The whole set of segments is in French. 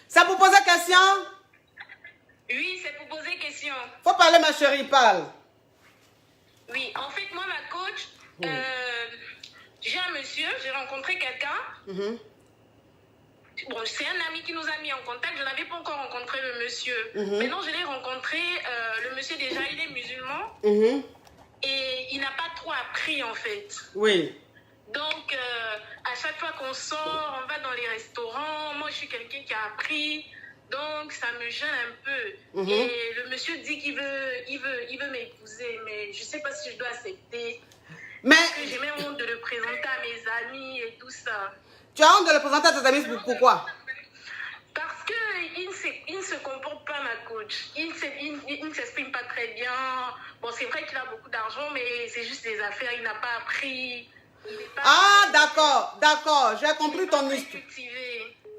C'est pour poser question? Oui, c'est pour poser question. Faut parler, ma chérie, parle. Oui, en fait, moi, ma coach, j'ai un monsieur, j'ai rencontré quelqu'un. Bon, c'est un ami qui nous a mis en contact. Je n'avais pas encore rencontré le monsieur. Maintenant, je l'ai rencontré. Le monsieur, déjà, il est musulman. Et il n'a pas trop appris, en fait. Oui. Donc, à chaque fois qu'on sort, on va dans les restaurants. Moi, je suis quelqu'un qui a appris. Donc, ça me gêne un peu. Et le monsieur dit qu'il veut m'épouser. Mais je ne sais pas si je dois accepter. Mais... Parce que j'ai même honte de le présenter à mes amis et tout ça. Tu as honte de le présenter à tes amis, pourquoi? Parce qu'il ne se comporte pas, ma coach. Il ne s'exprime pas très bien. Bon, c'est vrai qu'il a beaucoup d'argent, mais c'est juste des affaires. Il n'a pas appris. Ah, d'accord. J'ai compris ton histoire.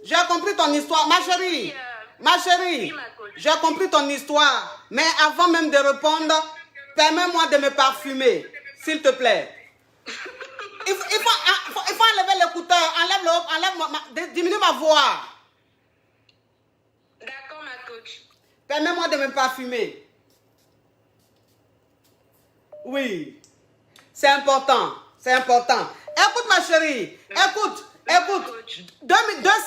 J'ai compris ton histoire. Ma chérie, j'ai compris ton histoire. Mais avant même de répondre, permets-moi de me parfumer, s'il te plaît. Il faut enlever l'écouteur, diminue ma voix. D'accord, ma coach. Permets-moi de me parfumer. Oui, c'est important, Écoute, ma chérie, écoute. 2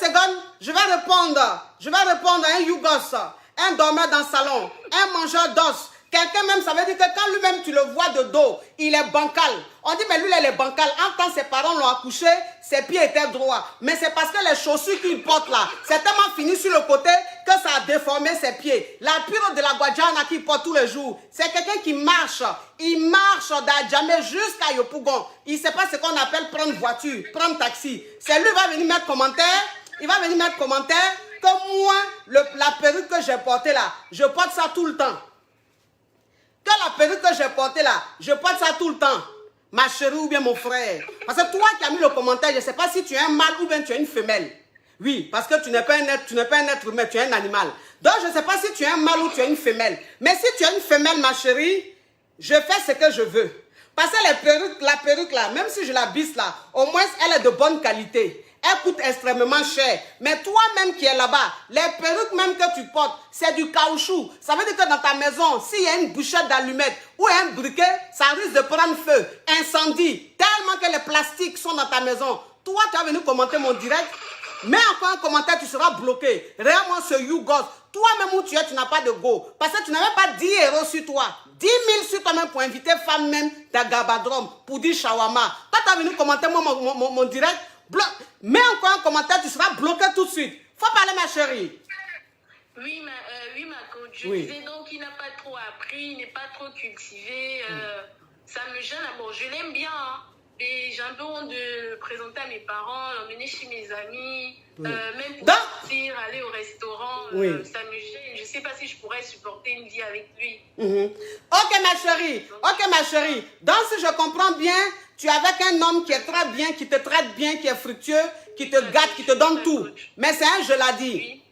secondes, je vais répondre à un Yougos, un dormeur dans le salon, un mangeur d'os. Quelqu'un même, ça veut dire que quand lui-même tu le vois de dos, il est bancal. On dit, mais lui, il est bancal. En tant que ses parents l'ont accouché, ses pieds étaient droits. Mais c'est parce que les chaussures qu'il porte là, c'est tellement fini sur le côté que ça a déformé ses pieds. La pure de la Guadjana qu'il porte tous les jours, c'est quelqu'un qui marche. Il marche d'Adjamé jusqu'à Yopougon. Il ne sait pas ce qu'on appelle prendre voiture, prendre taxi. C'est lui qui va venir mettre commentaire. Il va venir mettre commentaire que moi, la perruque que j'ai portée là, je porte ça tout le temps. Que la perruque que j'ai portée là, je porte ça tout le temps. Ma chérie ou bien mon frère. Parce que toi qui as mis le commentaire, je ne sais pas si tu es un mâle ou bien tu es une femelle. Oui, parce que tu n'es pas un être humain, tu es un animal. Donc je ne sais pas si tu es un mâle ou tu es une femelle. Mais si tu es une femelle, ma chérie, je fais ce que je veux. Parce que la perruque là, même si je la bisse là, au moins elle est de bonne qualité. Elle coûte extrêmement cher. Mais toi-même qui es là-bas, les perruques même que tu portes, c'est du caoutchouc. Ça veut dire que dans ta maison, s'il y a une bouchette d'allumettes ou un briquet, ça risque de prendre feu, incendie. Tellement que les plastiques sont dans ta maison. Toi, tu as venu commenter mon direct. Mets encore un commentaire, tu seras bloqué. Regarde-moi ce Yougos. Toi-même où tu es, tu n'as pas de go. Parce que tu n'as même pas 10 euros sur toi. 10 000 sur toi-même pour inviter femme même d'Agabadrom, pour dire shawarma. Toi, tu as venu commenter mon direct. Mets encore un commentaire, tu seras bloqué tout de suite. Faut parler, ma chérie. Oui, ma coach. Je disais donc qu'il n'a pas trop appris, il n'est pas trop cultivé. Ça me gêne. Bon, je l'aime bien. Hein, mais j'ai un peu honte de le présenter à mes parents, l'emmener chez mes amis, même pour sortir, aller au restaurant. Ça me gêne. Je ne sais pas si je pourrais supporter une vie avec lui. Ok, ma chérie. Donc, si je comprends bien, tu es avec un homme qui est très bien, qui te traite bien, qui est fructueux, qui te gâte, qui te donne tout. Mais c'est un je l'ai dit.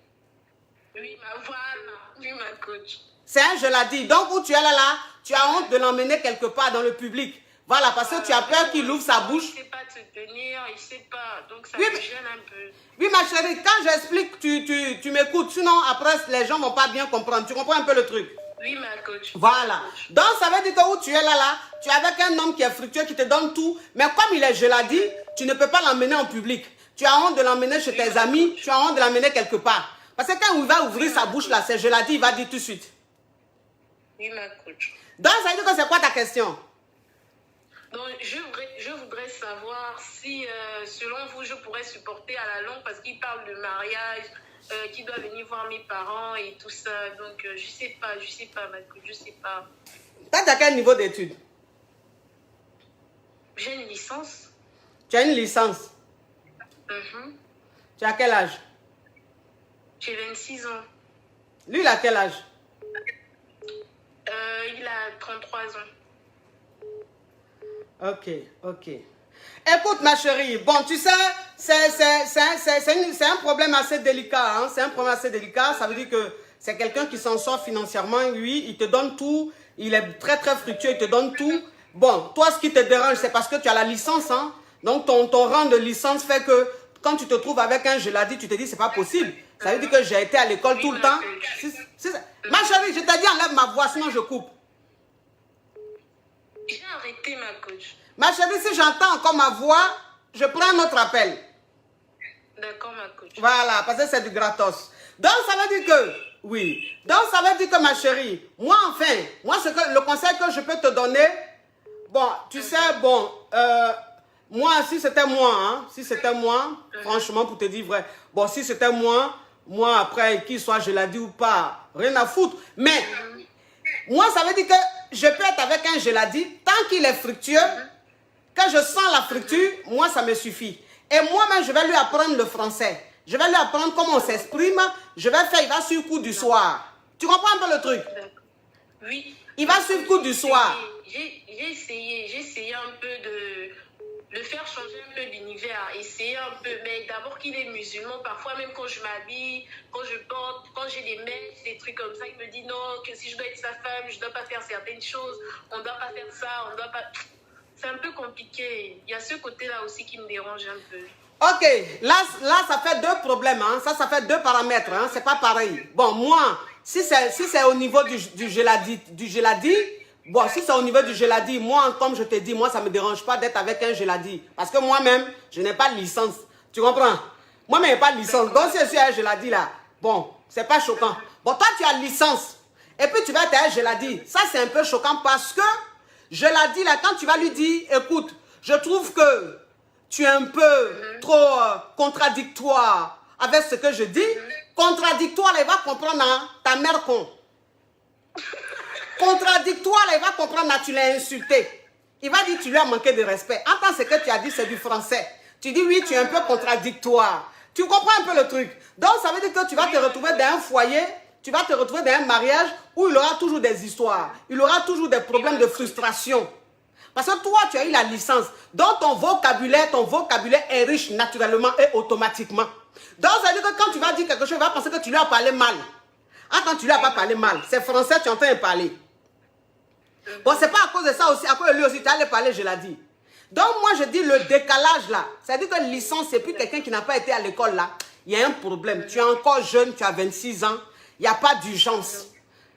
Oui, ma coach. C'est un je l'ai dit. Donc, où tu es là, tu as honte de l'emmener quelque part dans le public. Voilà, parce que tu as peur qu'il ouvre sa bouche. Il ne sait pas te tenir, il ne sait pas. Donc, ça me gêne un peu. Oui, ma chérie, quand j'explique, tu m'écoutes. Sinon, après, les gens ne vont pas bien comprendre. Tu comprends un peu le truc? Oui, ma coach. Voilà. Donc, ça veut dire que où tu es là, tu es avec un homme qui est fructueux, qui te donne tout. Mais comme il est, je l'ai dit, tu ne peux pas l'emmener en public. Tu as honte de l'emmener chez tes amis, tu as honte de l'emmener quelque part. Parce que quand il va ouvrir sa bouche là, c'est je l'ai dit, il va dire tout de suite. Oui, ma coach. Donc, ça veut dire que c'est quoi ta question? Donc, je voudrais savoir si, selon vous, je pourrais supporter à la longue, parce qu'il parle de mariage, qu'il doit venir voir mes parents et tout ça. Donc, je sais pas, ma coach, je sais pas. Tu as quel niveau d'études? J'ai une licence. Tu as une licence? Tu as quel âge? J'ai 26 ans. Lui, il a quel âge? Il a 33 ans. Ok. Écoute, ma chérie, bon, tu sais, c'est un problème assez délicat. Hein? C'est un problème assez délicat. Ça veut dire que c'est quelqu'un qui s'en sort financièrement. Oui, il te donne tout. Il est très, très fructueux. Il te donne tout. Bon, toi, ce qui te dérange, c'est parce que tu as la licence. Hein? Donc, ton rang de licence fait que quand tu te trouves avec un, je l'ai dit, tu te dis, c'est pas possible. Ça veut dire que j'ai été à l'école Oui, tout le ma temps. coach. Ma chérie, je t'ai dit enlève ma voix, sinon je coupe. J'ai arrêté, ma coach. Ma chérie, si j'entends encore ma voix, je prends un autre appel. D'accord, ma coach. Voilà, parce que c'est du gratos. Donc, ça veut dire que, oui. Donc, ça veut dire que, ma chérie, moi, enfin, moi, le conseil que je peux te donner, bon, tu sais, bon, moi, si c'était moi, hein, si c'était moi, franchement, pour te dire vrai, bon, si c'était moi, après, qu'il soit, je l'ai dit ou pas, rien à foutre. Mais, moi, ça veut dire que je peux être avec un, je l'ai dit, tant qu'il est fructueux, quand je sens la fructure, moi, ça me suffit. Et moi-même, je vais lui apprendre le français. Je vais lui apprendre comment on s'exprime. Je vais faire, il va suivre cours du soir. Tu comprends un peu le truc? Oui. Il va suivre cours du soir. J'ai essayé un peu de faire changer un peu l'univers, essayer un peu, mais d'abord qu'il est musulman, parfois même quand je m'habille, quand je porte, quand j'ai des mèches, des trucs comme ça, il me dit non, que si je dois être sa femme, je ne dois pas faire certaines choses, on ne doit pas faire ça, on ne doit pas... C'est un peu compliqué. Il y a ce côté-là aussi qui me dérange un peu. Ok, là ça fait deux problèmes, hein. Ça fait deux paramètres, hein. C'est pas pareil. Bon, moi, si c'est au niveau du geladi, bon, si c'est au niveau du geladi, moi, comme je te dis, moi, ça me dérange pas d'être avec un geladi. Parce que moi-même, je n'ai pas de licence. Tu comprends? Moi-même, je n'ai pas de licence. Donc, si je suis un geladi là, bon, c'est pas choquant. Bon, toi, tu as licence. Et puis, tu vas être un geladi. Ça, c'est un peu choquant parce que, geladi là, quand tu vas lui dire, écoute, je trouve que tu es un peu trop contradictoire avec ce que je dis. Contradictoire, là, il va comprendre, hein, ta mère con. Contradictoire, là, il va comprendre, là, tu l'as insulté. Il va dire, tu lui as manqué de respect. Entends ce que tu as dit, c'est du français. Tu dis, oui, tu es un peu contradictoire. Tu comprends un peu le truc. Donc, ça veut dire que tu vas te retrouver dans un foyer, tu vas te retrouver dans un mariage où il aura toujours des histoires. Il aura toujours des problèmes de frustration. Parce que toi, tu as eu la licence. Donc, ton vocabulaire est riche naturellement et automatiquement. Donc, ça veut dire que quand tu vas dire quelque chose, il va penser que tu lui as parlé mal. Ah, quand tu lui as pas parlé mal, c'est français, tu es en train de parler. Bon, c'est pas à cause de ça aussi, à cause de lui aussi, tu allais parler, je l'ai dit. Donc, moi, je dis le décalage là. C'est-à-dire que licence, c'est plus quelqu'un qui n'a pas été à l'école là. Il y a un problème. Tu es encore jeune, tu as 26 ans. Il n'y a pas d'urgence.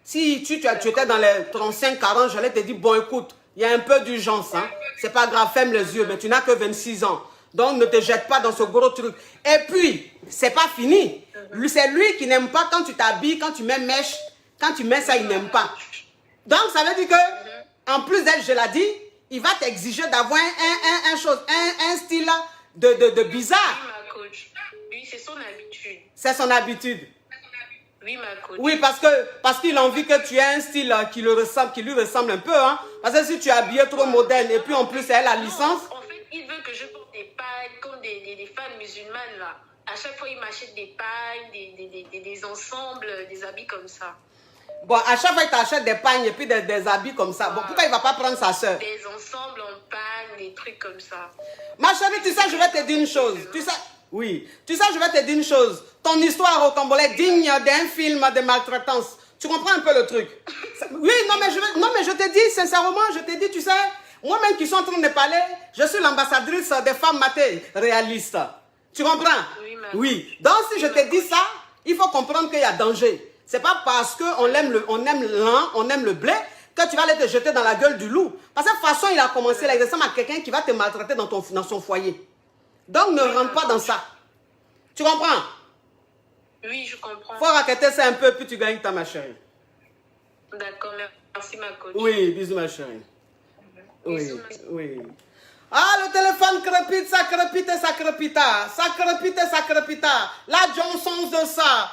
Si tu étais dans les 35, 40, j'allais te dire, bon, écoute, il y a un peu d'urgence. Hein. C'est pas grave, ferme les yeux, mais tu n'as que 26 ans. Donc, ne te jette pas dans ce gros truc. Et puis, c'est pas fini. C'est lui qui n'aime pas quand tu t'habilles, quand tu mets mèche. Quand tu mets ça, il n'aime pas. Donc, ça veut dire que, en plus d'elle, je l'ai dit, il va t'exiger d'avoir un style de bizarre. Oui, ma coach. Oui, c'est son habitude. C'est son habitude. Oui, ma coach. Oui, parce qu'il a envie que tu aies un style qui lui ressemble un peu. Hein. Parce que si tu es habillé trop moderne et puis en plus elle a la licence. En fait, il veut que je porte des pagnes comme des femmes musulmanes là. À chaque fois, il m'achète des pagnes, des ensembles, des habits comme ça. Bon, à chaque fois, il t'achète des pagnes et puis des habits comme ça. Bon, pourquoi il ne va pas prendre sa soeur? Des ensembles en pagnes, des trucs comme ça. Ma chérie, tu sais, je vais te dire une chose. Tu sais, oui. Tu sais, je vais te dire une chose. Ton histoire rocambolesque est digne d'un film de maltraitance. Tu comprends un peu le truc? Oui, non, mais je te dis, sincèrement, je te dis, tu sais, moi-même qui suis en train de parler, je suis l'ambassadrice des femmes matérialistes. Tu comprends? Oui, oui. Donc, si je te dis ça, il faut comprendre qu'il y a danger. C'est pas parce qu'on aime l'an, on aime le blé, que tu vas aller te jeter dans la gueule du loup. Parce que de toute façon, il a commencé là, il ressemble à quelqu'un qui va te maltraiter dans son foyer. Donc, ne rentre pas dans ça. Tu comprends? Oui, je comprends. Faut raqueter ça un peu, puis tu gagnes ta ma chérie. D'accord, merci ma coach. Oui, bisous ma chérie. Bisous, oui. Ah, le téléphone crépite, ça crépite et ça crépita. Ça crépite et ça crépita. La Johnson de ça.